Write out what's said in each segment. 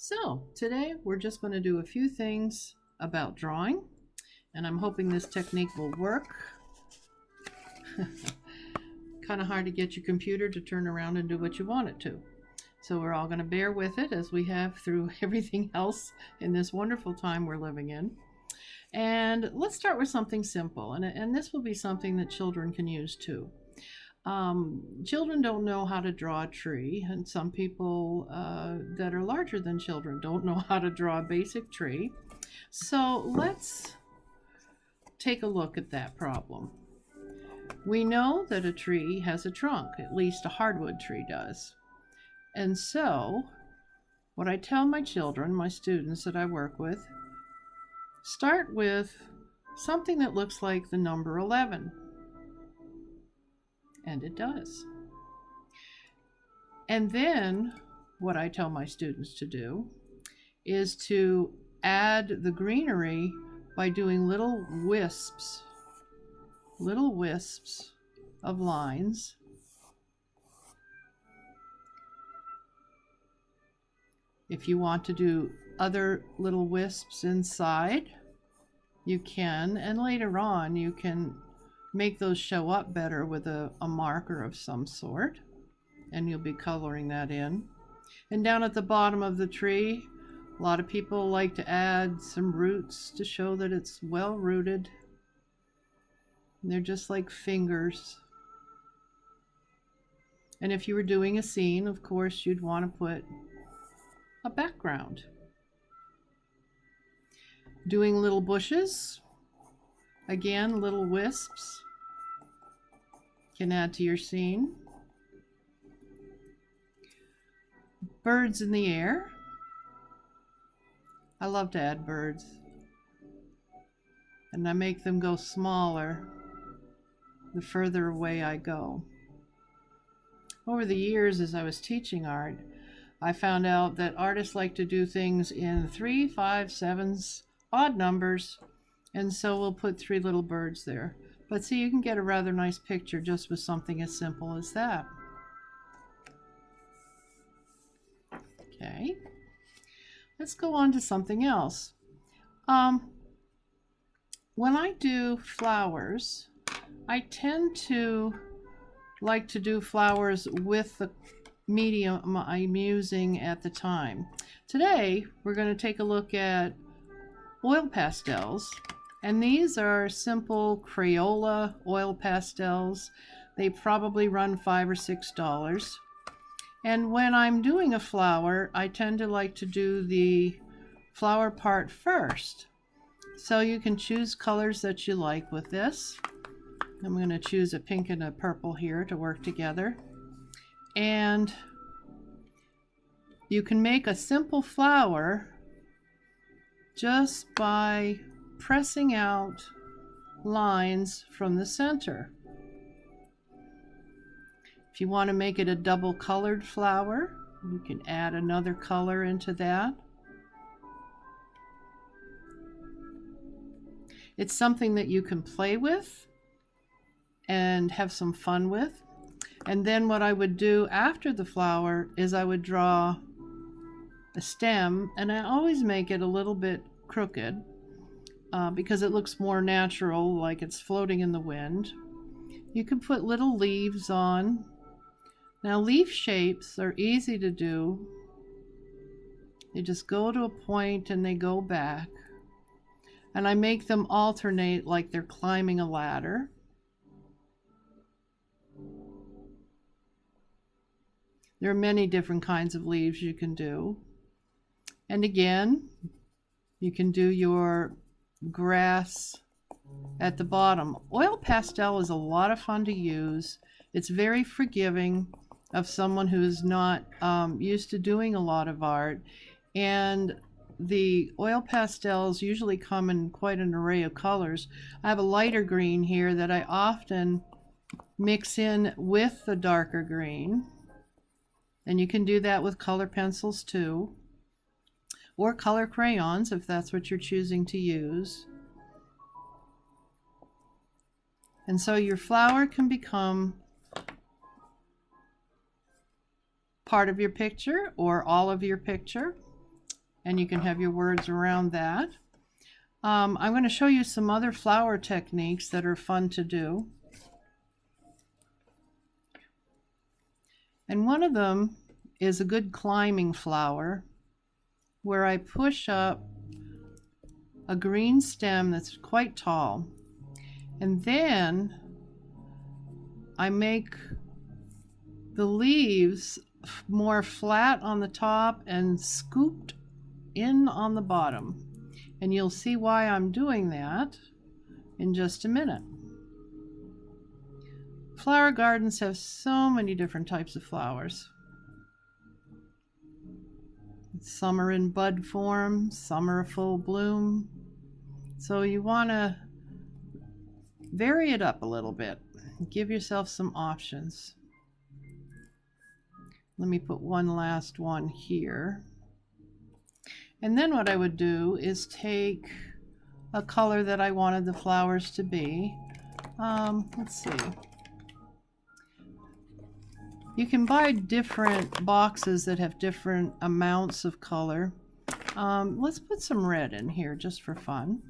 So today we're just going to do a few things about drawing, and I'm hoping this technique will work. Kind of hard to get your computer to turn around and do what you want it to. So we're all going to bear with it as we have through everything else in this wonderful time we're living in. And let's start with something simple, and this will be something that children can use too. Children don't know how to draw a tree, and some people that are larger than children don't know how to draw a basic tree. So let's take a look at that problem. We know that a tree has a trunk, at least a hardwood tree does. And so what I tell my children, my students that I work with, start with something that looks like the number 11. And it does. And then what I tell my students to do is to add the greenery by doing little wisps of lines. If you want to do other little wisps inside, you can, and later on you can make those show up better with a marker of some sort, and you'll be coloring that in. And down at the bottom of the tree, a lot of people like to add some roots to show that it's well rooted. And they're just like fingers. And if you were doing a scene, of course, you'd want to put a background. Doing little bushes, again, little wisps can add to your scene. Birds in the air. I love to add birds. And I make them go smaller the further away I go. Over the years, as I was teaching art, I found out that artists like to do things in 3, 5, 7s, odd numbers, and so we'll put 3 little birds there. But see, you can get a rather nice picture just with something as simple as that. Okay, let's go on to something else. When I do flowers, I tend to like to do flowers with the medium I'm using at the time. Today, we're going to take a look at oil pastels. And these are simple Crayola oil pastels. They probably run $5 or $6. And when I'm doing a flower, I tend to like to do the flower part first. So you can choose colors that you like with this. I'm going to choose a pink and a purple here to work together. And you can make a simple flower just by pressing out lines from the center. If you want to make it a double colored flower, you can add another color into that. It's something that you can play with and have some fun with. And then what I would do after the flower is I would draw a stem, and I always make it a little bit crooked because it looks more natural, like it's floating in the wind. You can put little leaves on. Now, leaf shapes are easy to do. They just go to a point and they go back. And I make them alternate like they're climbing a ladder. There are many different kinds of leaves you can do. And again, you can do your grass at the bottom. Oil pastel is a lot of fun to use. It's very forgiving of someone who's not used to doing a lot of art. And the oil pastels usually come in quite an array of colors. I have a lighter green here that I often mix in with the darker green. And you can do that with color pencils too, or color crayons if that's what you're choosing to use. And so your flower can become part of your picture or all of your picture. and you can have your words around that. I'm going to show you some other flower techniques that are fun to do. And one of them is a good climbing flower, where I push up a green stem that's quite tall, and then I make the leaves more flat on the top and scooped in on the bottom. And you'll see why I'm doing that in just a minute. Flower gardens have so many different types of flowers. Some are in bud form, some are full bloom. So you want to vary it up a little bit. Give yourself some options. Let me put one last one here. And then what I would do is take a color that I wanted the flowers to be. Let's see. You can buy different boxes that have different amounts of color. Let's put some red in here just for fun.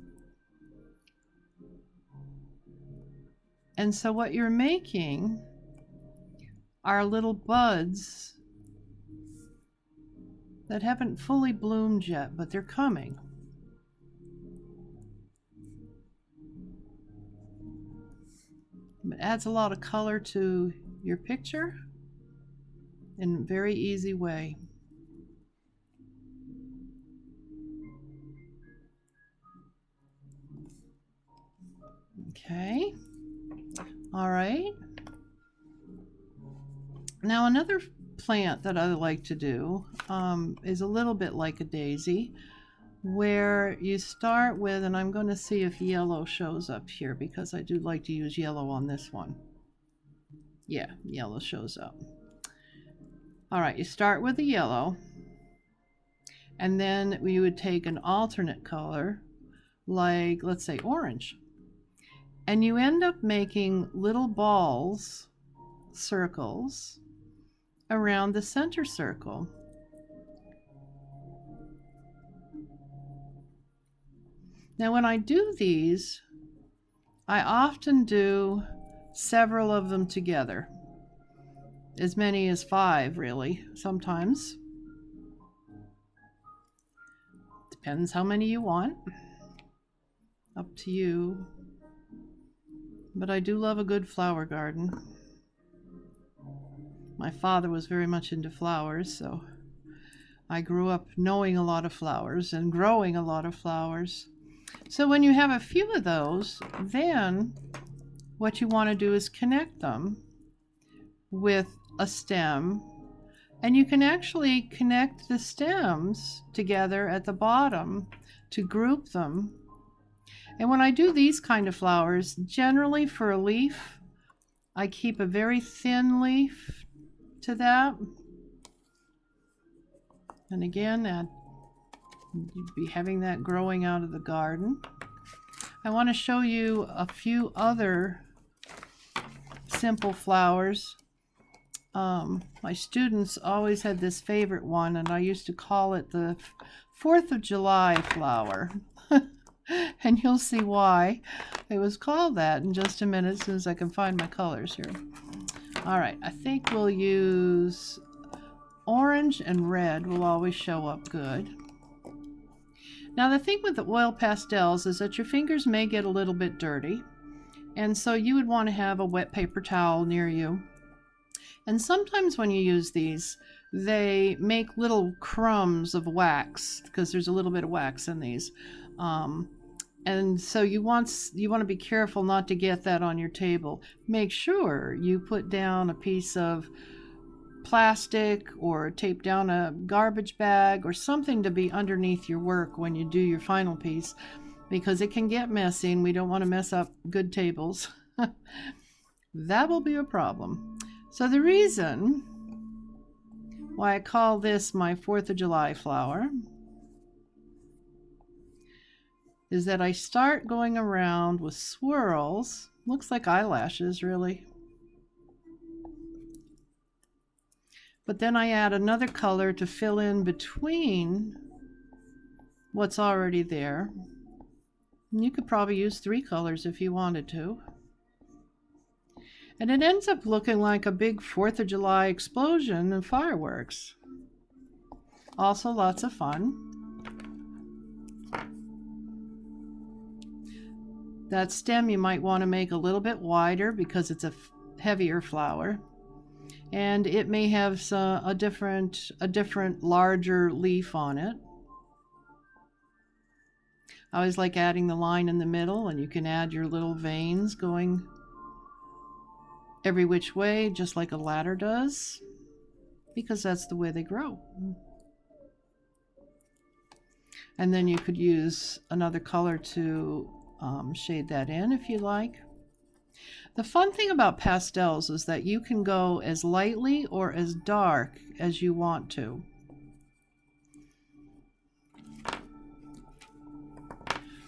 And so what you're making are little buds that haven't fully bloomed yet, but they're coming. It adds a lot of color to your picture in a very easy way. Okay. All right. Now another plant that I like to do is a little bit like a daisy, where you start with, and I'm going to see if yellow shows up here because I do like to use yellow on this one. Yeah, yellow shows up. All right, you start with the yellow, and then we would take an alternate color, like let's say orange, and you end up making little balls, circles, around the center circle. Now when I do these, I often do several of them together. As many as 5, really, sometimes. Depends how many you want. Up to you. But I do love a good flower garden. My father was very much into flowers, so I grew up knowing a lot of flowers and growing a lot of flowers. So when you have a few of those, then what you want to do is connect them with a stem, and you can actually connect the stems together at the bottom to group them. And when I do these kind of flowers, generally for a leaf, I keep a very thin leaf to that. And again, you'd be having that growing out of the garden. I want to show you a few other simple flowers. My students always had this favorite one, and I used to call it the 4th of July flower. And you'll see why it was called that in just a minute, as soon as I can find my colors here. All right, I think we'll use orange and red will always show up good. Now the thing with the oil pastels is that your fingers may get a little bit dirty, and so you would want to have a wet paper towel near you. And sometimes when you use these, they make little crumbs of wax, because there's a little bit of wax in these. And so you want to be careful not to get that on your table. Make sure you put down a piece of plastic or tape down a garbage bag or something to be underneath your work when you do your final piece, because it can get messy and we don't want to mess up good tables. That will be a problem. So the reason why I call this my 4th of July flower is that I start going around with swirls. Looks like eyelashes, really. But then I add another color to fill in between what's already there. And you could probably use 3 colors if you wanted to. And it ends up looking like a big 4th of July explosion and fireworks. Also lots of fun. That stem you might want to make a little bit wider because it's a heavier flower. And it may have a different larger leaf on it. I always like adding the line in the middle, and you can add your little veins going every which way, just like a ladder does, because that's the way they grow. And then you could use another color to shade that in if you like. The fun thing about pastels is that you can go as lightly or as dark as you want to.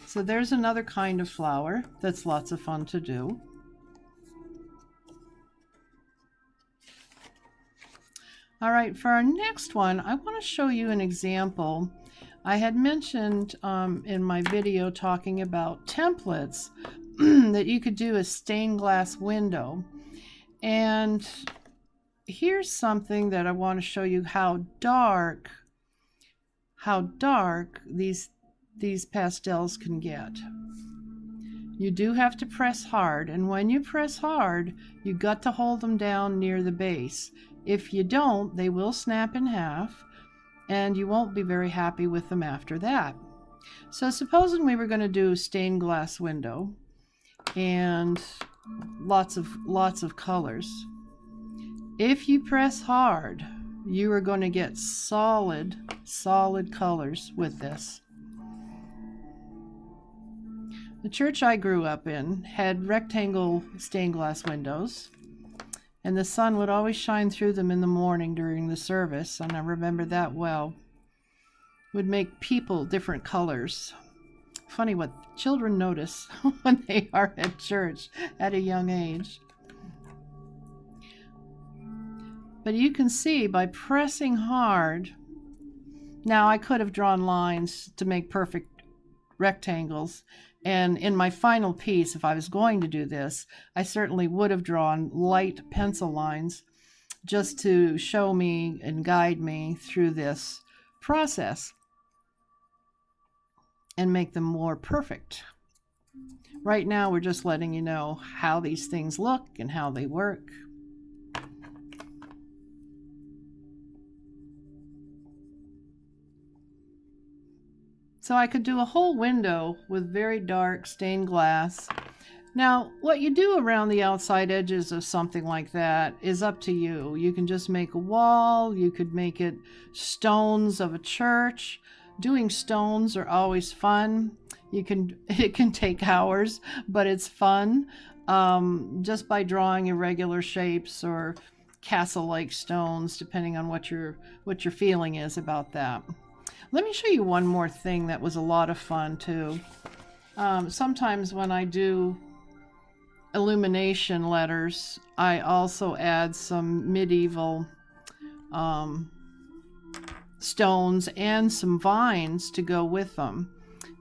So there's another kind of flower that's lots of fun to do. All right, for our next one, I want to show you an example. I had mentioned in my video talking about templates that you could do a stained glass window. And here's something that I want to show you how dark these pastels can get. You do have to press hard, and when you press hard, you got to hold them down near the base. If you don't, they will snap in half, and you won't be very happy with them after that. So supposing we were going to do a stained glass window and lots of colors. If you press hard, you are going to get solid colors with this. The church I grew up in had rectangle stained glass windows, and the sun would always shine through them in the morning during the service, and I remember that well. Would make people different colors. Funny what children notice when they are at church at a young age. But you can see by pressing hard, now I could have drawn lines to make perfect rectangles, and in my final piece, if I was going to do this, I certainly would have drawn light pencil lines just to show me and guide me through this process and make them more perfect. Right now, we're just letting you know how these things look and how they work. So I could do a whole window with very dark stained glass. Now, what you do around the outside edges of something like that is up to you. You can just make a wall. You could make it stones of a church. Doing stones are always fun. It can take hours, but it's fun. Just by drawing irregular shapes or castle-like stones, depending on what your feeling is about that. Let me show you one more thing that was a lot of fun too. Sometimes when I do illumination letters, I also add some medieval stones and some vines to go with them.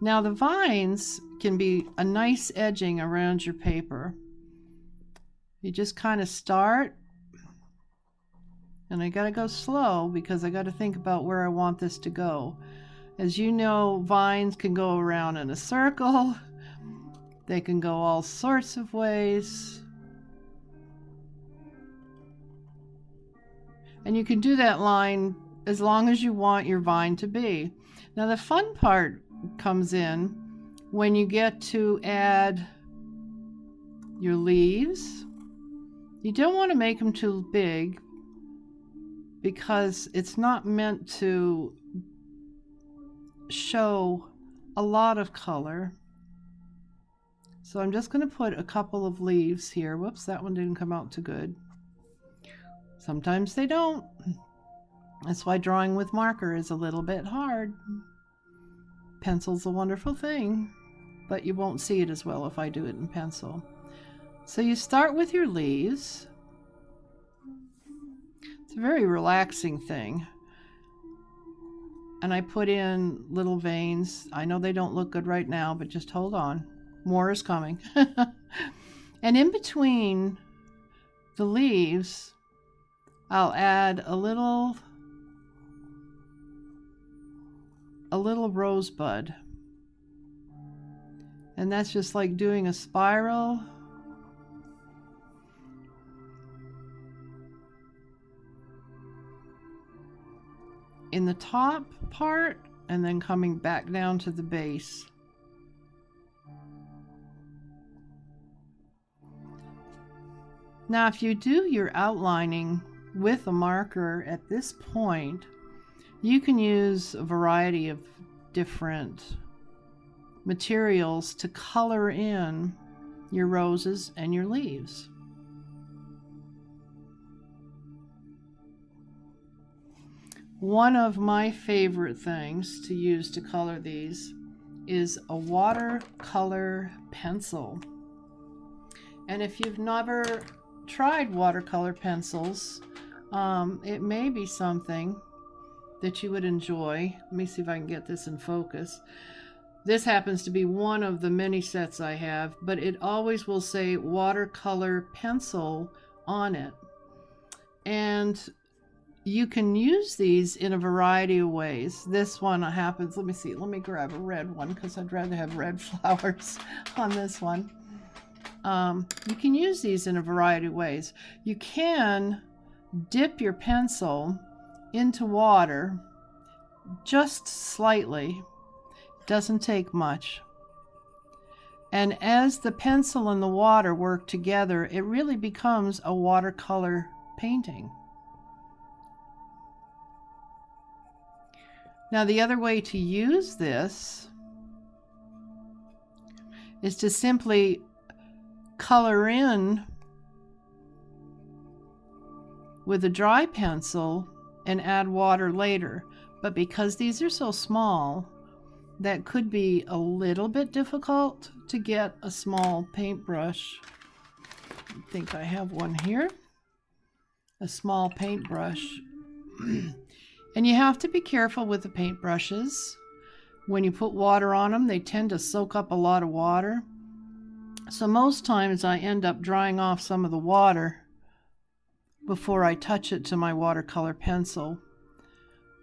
Now the vines can be a nice edging around your paper. You just kind of start, and I gotta go slow because I gotta think about where I want this to go. As you know, vines can go around in a circle. They can go all sorts of ways. And you can do that line as long as you want your vine to be. Now the fun part comes in when you get to add your leaves. You don't want to make them too big because it's not meant to show a lot of color. So I'm just going to put a couple of leaves here. Whoops, that one didn't come out too good. Sometimes they don't. That's why drawing with marker is a little bit hard. Pencil's a wonderful thing, but you won't see it as well if I do it in pencil. So you start with your leaves. It's a very relaxing thing. and I put in little veins. I know they don't look good right now, but just hold on. More is coming. And in between the leaves, I'll add a little rosebud. And that's just like doing a spiral. In the top part, and then coming back down to the base. Now, if you do your outlining with a marker at this point, you can use a variety of different materials to color in your roses and your leaves. One of my favorite things to use to color these is a watercolor pencil. And if you've never tried watercolor pencils, it may be something that you would enjoy. Let me see if I can get this in focus. This happens to be one of the many sets I have, but it always will say watercolor pencil on it. And you can use these in a variety of ways. This one happens, let me see, let me grab a red one because I'd rather have red flowers on this one. You can use these in a variety of ways. You can dip your pencil into water just slightly. Doesn't take much. And as the pencil and the water work together, it really becomes a watercolor painting. Now, the other way to use this is to simply color in with a dry pencil and add water later. But because these are so small, that could be a little bit difficult to get a small paintbrush. I think I have one here. A small paintbrush. And you have to be careful with the paintbrushes. When you put water on them, they tend to soak up a lot of water. So most times I end up drying off some of the water before I touch it to my watercolor pencil.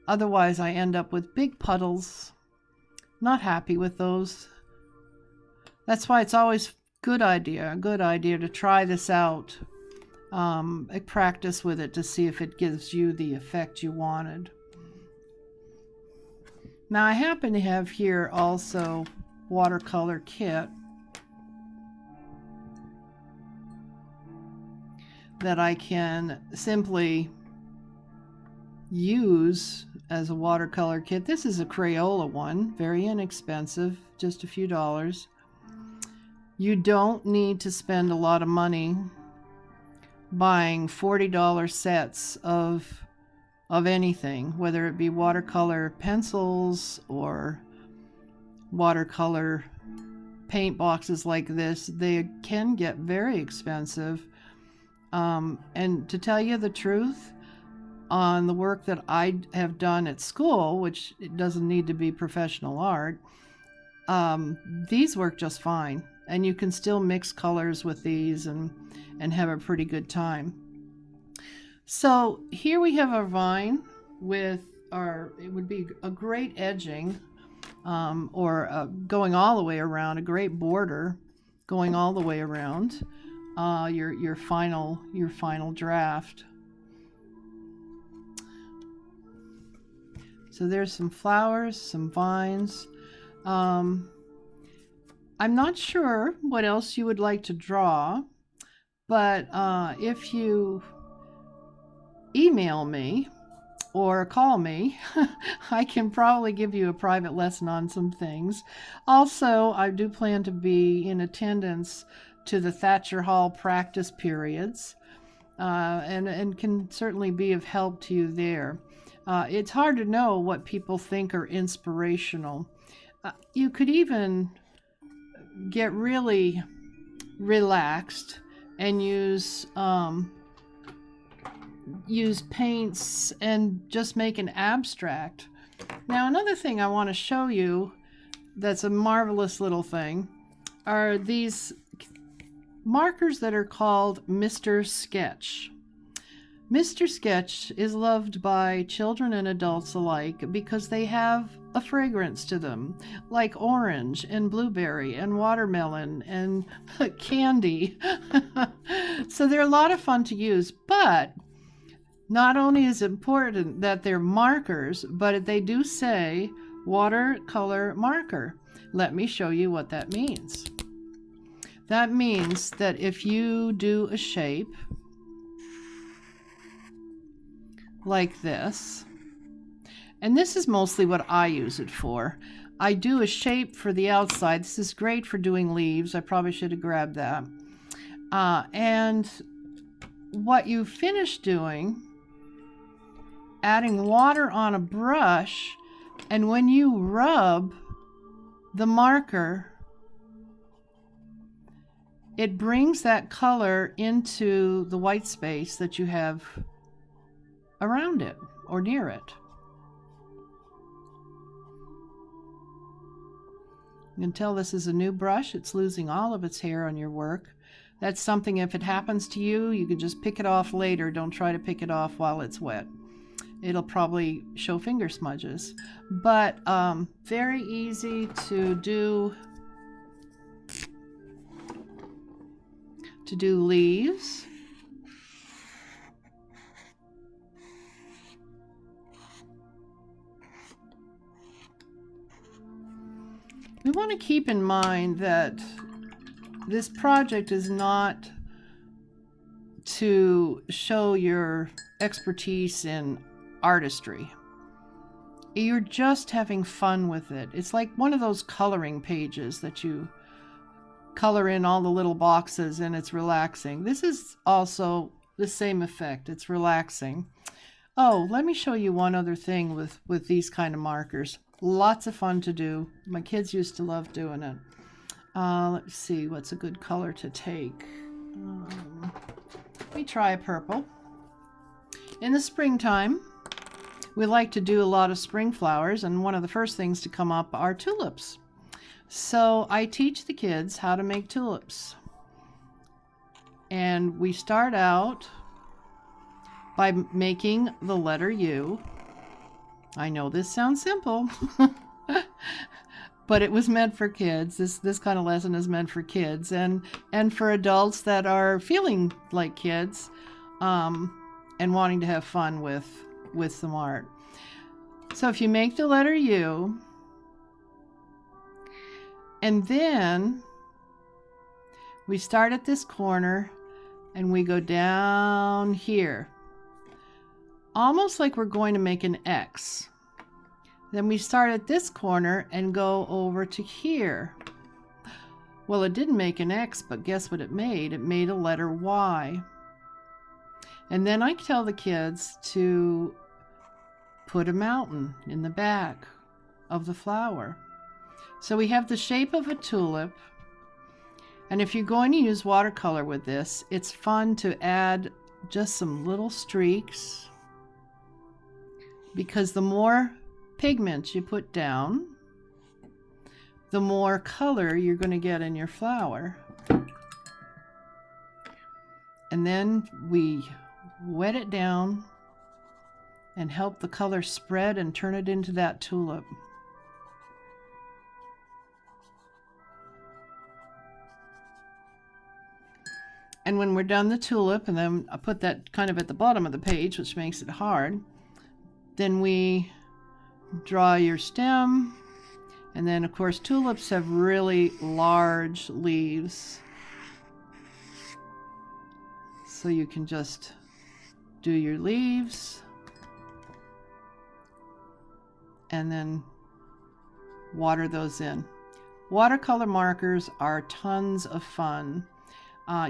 Otherwise, I end up with big puddles. Not happy with those. That's why it's always a good idea to try this out. Practice with it to see if it gives you the effect you wanted. Now, I happen to have here also Watercolor Kit that I can simply use as a watercolor kit. This is a Crayola one, very inexpensive, just a few dollars. You don't need to spend a lot of money buying $40 sets of anything, whether it be watercolor pencils or watercolor paint boxes like this. They can get very expensive. And to tell you the truth, on the work that I have done at school, which it doesn't need to be professional art, these work just fine. And you can still mix colors with these and have a pretty good time. So here we have our vine with it would be a great edging, or going all the way around, a great border going all the way around your final draft. So there's some flowers, some vines. I'm not sure what else you would like to draw, but if you email me or call me, I can probably give you a private lesson on some things. Also, I do plan to be in attendance to the Thatcher Hall practice periods, and can certainly be of help to you there. It's hard to know what people think are inspirational. You could even get really relaxed and use paints and just make an abstract Now another thing I want to show you that's a marvelous little thing are these markers that are called Mr. Sketch. Mr. Sketch is loved by children and adults alike because they have a fragrance to them, like orange and blueberry and watermelon and candy. So they're a lot of fun to use, but not only is it important that they're markers, but they do say watercolor marker. Let me show you what that means. That means that if you do a shape like this, and this is mostly what I use it for. I do a shape for the outside. This is great for doing leaves. I probably should have grabbed that. And what you finish doing, adding water on a brush, and when you rub the marker, it brings that color into the white space that you have around it or near it. You can tell this is a new brush. It's losing all of its hair on your work. That's something, if it happens to you, you can just pick it off later. Don't try to pick it off while it's wet. It'll probably show finger smudges. But very easy to do leaves. We want to keep in mind that this project is not to show your expertise in artistry. You're just having fun with it. It's like one of those coloring pages that you color in all the little boxes and it's relaxing. This is also the same effect. It's relaxing. Oh, let me show you one other thing with these kind of markers. Lots of fun to do. My kids used to love doing it. Let's see, what's a good color to take? Let me try a purple. In the springtime, we like to do a lot of spring flowers, and one of the first things to come up are tulips. So I teach the kids how to make tulips. And we start out by making the letter U. I know this sounds simple, but it was meant for kids. This kind of lesson is meant for kids and for adults that are feeling like kids and wanting to have fun with some art. So if you make the letter U, and then we start at this corner and we go down here, almost like we're going to make an X. Then we start at this corner and go over to here. Well, it didn't make an X, but guess what it made? It made a letter Y. And then I tell the kids to put a mountain in the back of the flower. So we have the shape of a tulip. And if you're going to use watercolor with this, it's fun to add just some little streaks, because the more pigment you put down, the more color you're going to get in your flower. And then we wet it down and help the color spread and turn it into that tulip. And when we're done the tulip, and then I put that kind of at the bottom of the page, which makes it hard, then we draw your stem. And then, of course, tulips have really large leaves. So you can just do your leaves and then water those in. Watercolor markers are tons of fun.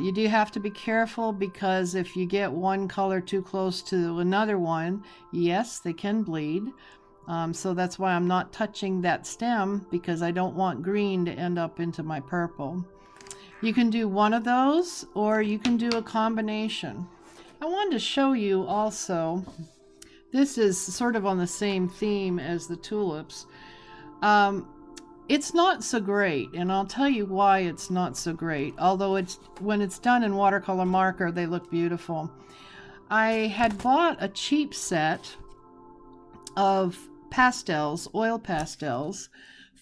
You do have to be careful, because if you get one color too close to another one, yes, they can bleed. So that's why I'm not touching that stem, because I don't want green to end up into my purple. You can do one of those, or you can do a combination. I wanted to show you also This is sort of on the same theme as the tulips. It's not so great, and I'll tell you why it's not so great. Although when it's done in watercolor marker, they look beautiful. I had bought a cheap set of pastels, oil pastels,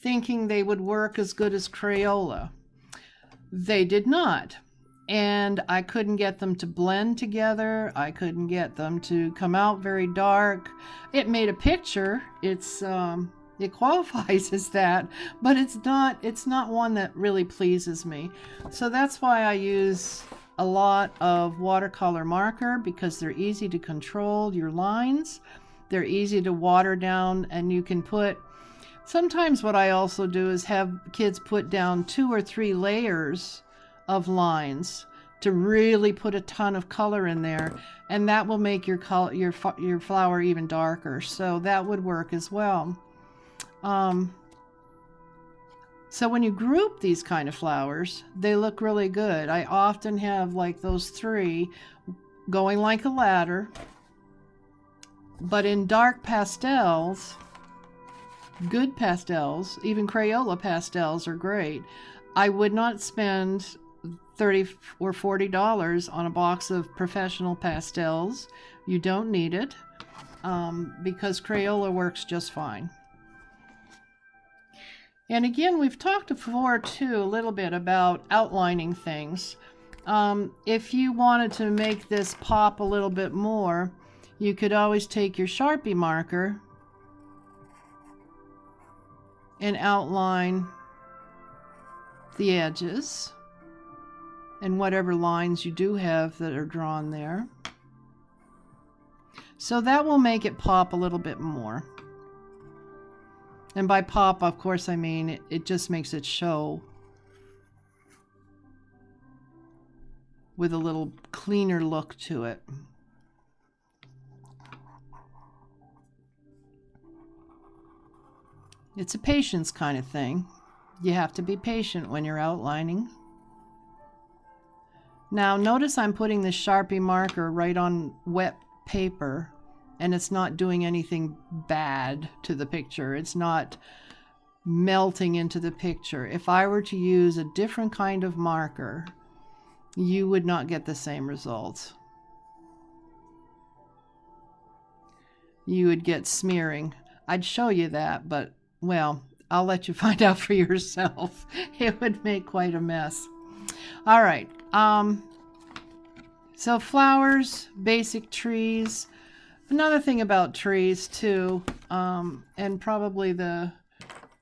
thinking they would work as good as Crayola. They did not. And I couldn't get them to blend together. I couldn't get them to come out very dark. It made a picture. It qualifies as that, but it's not one that really pleases me. So that's why I use a lot of watercolor marker, because they're easy to control your lines. They're easy to water down, and you can put, sometimes what I also do is have kids put down 2 or 3 layers of lines to really put a ton of color in there, and that will make your flower even darker. So that would work as well. So when you group these kind of flowers, they look really good. I often have like those 3 going like a ladder, but in dark pastels, good pastels, even Crayola pastels are great. I would not spend $30 or $40 on a box of professional pastels. You don't need it, because Crayola works just fine. And again, we've talked before too a little bit about outlining things. If you wanted to make this pop a little bit more, you could always take your Sharpie marker and outline the edges and whatever lines you do have that are drawn there. So that will make it pop a little bit more. And by pop, of course, I mean it just makes it show with a little cleaner look to it. It's a patience kind of thing. You have to be patient when you're outlining. Now notice I'm putting the Sharpie marker right on wet paper, and it's not doing anything bad to the picture. It's not melting into the picture. If I were to use a different kind of marker, you would not get the same results. You would get smearing. I'd show you that, but well, I'll let you find out for yourself. It would make quite a mess. All right. So flowers, basic trees. Another thing about trees too, and probably the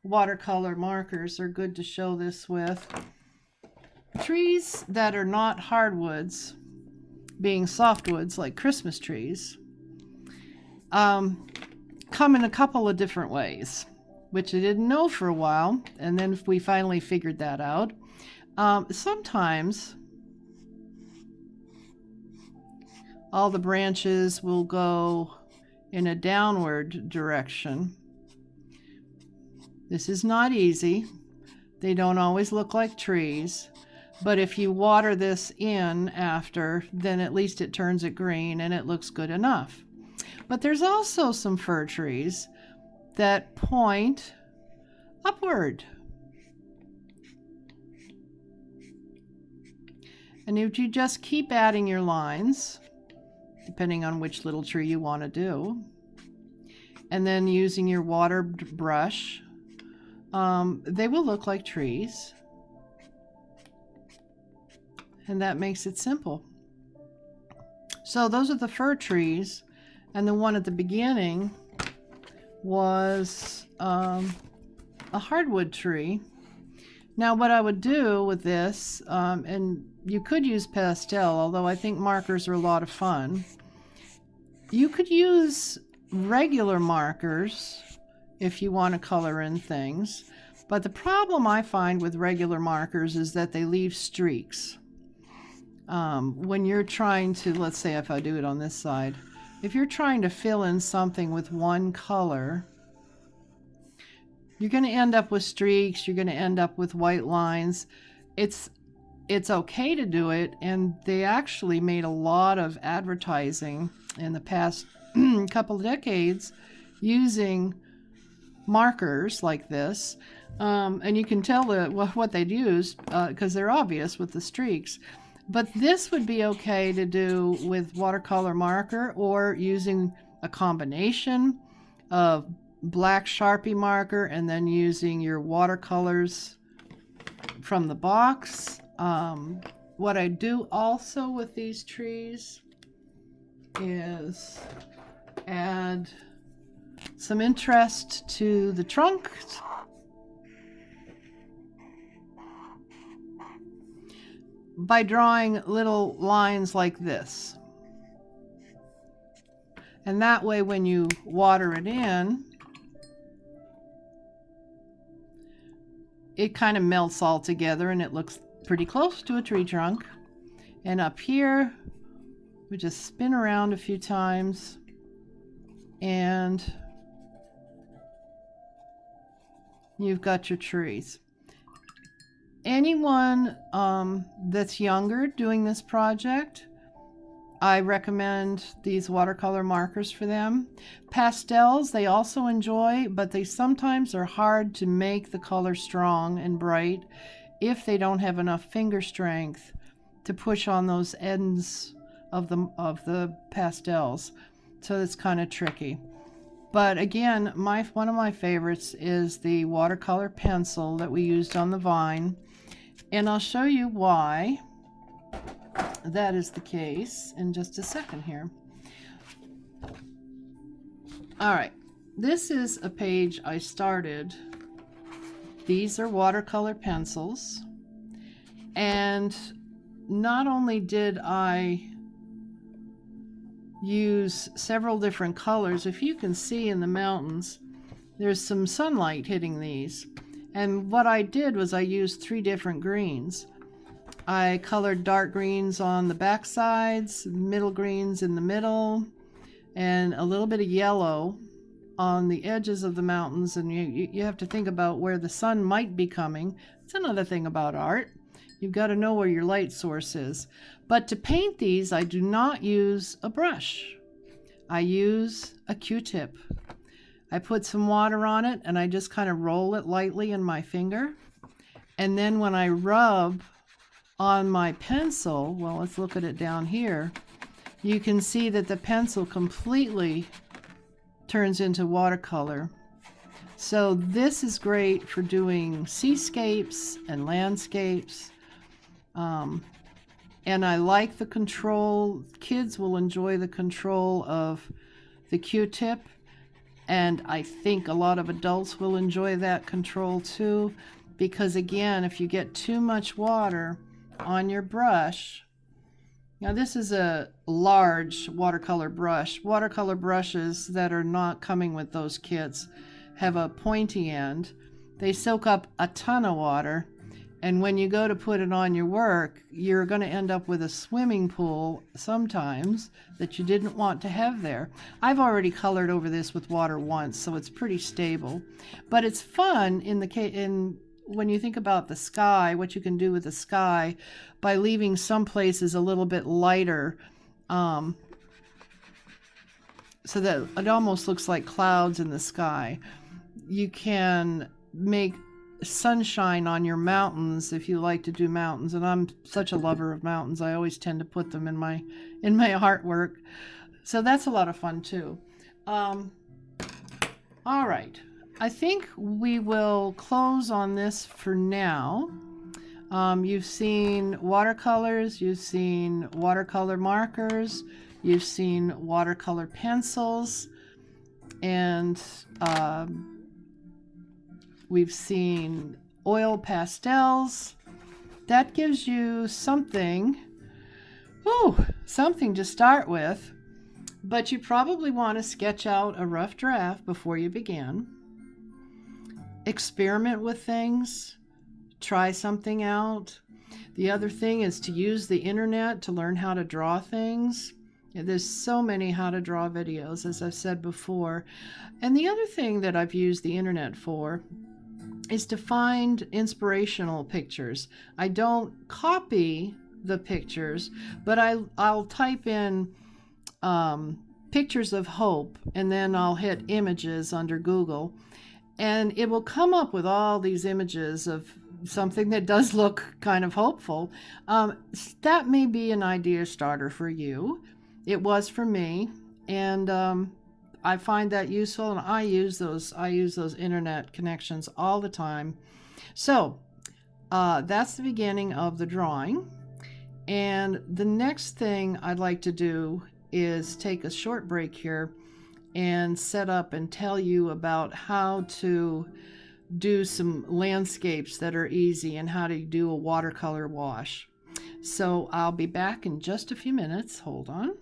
watercolor markers are good to show this with. Trees that are not hardwoods, being softwoods like Christmas trees, come in a couple of different ways, which I didn't know for a while, and then we finally figured that out. Sometimes all the branches will go in a downward direction. This is not easy. They don't always look like trees, but if you water this in after, then at least it turns it green and it looks good enough. But there's also some fir trees that point upward. And if you just keep adding your lines, depending on which little tree you want to do, and then using your water brush, they will look like trees. And that makes it simple. So those are the fir trees, and the one at the beginning was a hardwood tree. Now what I would do with this, and you could use pastel, although I think markers are a lot of fun. You could use regular markers if you want to color in things, but the problem I find with regular markers is that they leave streaks. When you're trying to, let's say if I do it on this side, if you're trying to fill in something with one color, you're going to end up with streaks, you're going to end up with white lines. It's okay to do it, and they actually made a lot of advertising in the past couple of decades using markers like this, and you can tell what they'd used because they're obvious with the streaks. But this would be okay to do with watercolor marker, or using a combination of black Sharpie marker and then using your watercolors from the box. What I do also with these trees is add some interest to the trunk by drawing little lines like this. And that way when you water it in, it kind of melts all together and it looks pretty close to a tree trunk. And up here, we just spin around a few times and you've got your trees. Anyone that's younger doing this project, I recommend these watercolor markers for them. Pastels they also enjoy, but they sometimes are hard to make the color strong and bright if they don't have enough finger strength to push on those ends of the pastels. So it's kind of tricky. But again, one of my favorites is the watercolor pencil that we used on the vine. And I'll show you why that is the case in just a second here. All right, this is a page I started. These are watercolor pencils. And not only did I use several different colors, if you can see in the mountains, there's some sunlight hitting these. And what I did was I used 3 different greens. I colored dark greens on the back sides, middle greens in the middle, and a little bit of yellow on the edges of the mountains. And you have to think about where the sun might be coming. It's another thing about art. You've got to know where your light source is. But to paint these, I do not use a brush. I use a Q-tip. I put some water on it and I just kind of roll it lightly in my finger. And then when I rub on my pencil, well, let's look at it down here, you can see that the pencil completely turns into watercolor. So this is great for doing seascapes and landscapes. And I like the control. Kids will enjoy the control of the Q-tip. And I think a lot of adults will enjoy that control too. Because again, if you get too much water on your brush, now this is a large watercolor brush. Watercolor brushes that are not coming with those kits have a pointy end. They soak up a ton of water. And when you go to put it on your work, you're going to end up with a swimming pool sometimes that you didn't want to have there. I've already colored over this with water once, so it's pretty stable. But it's fun when you think about the sky, what you can do with the sky by leaving some places a little bit lighter, so that it almost looks like clouds in the sky. You can make sunshine on your mountains if you like to do mountains, and I'm such a lover of mountains. I always tend to put them in my artwork, so that's a lot of fun too. All right, I think we will close on this for now. You've seen watercolors, you've seen watercolor markers, you've seen watercolor pencils, and we've seen oil pastels. That gives you something to start with, but you probably want to sketch out a rough draft before you begin. Experiment with things, try something out. The other thing is to use the internet to learn how to draw things. There's so many how to draw videos, as I've said before. And the other thing that I've used the internet for is to find inspirational pictures. I don't copy the pictures, but I'll type in pictures of hope, and then I'll hit images under Google, and it will come up with all these images of something that does look kind of hopeful. That may be an idea starter for you. It was for me, and I find that useful, and I use those internet connections all the time. So that's the beginning of the drawing. And the next thing I'd like to do is take a short break here and set up and tell you about how to do some landscapes that are easy and how to do a watercolor wash. So I'll be back in just a few minutes. Hold on.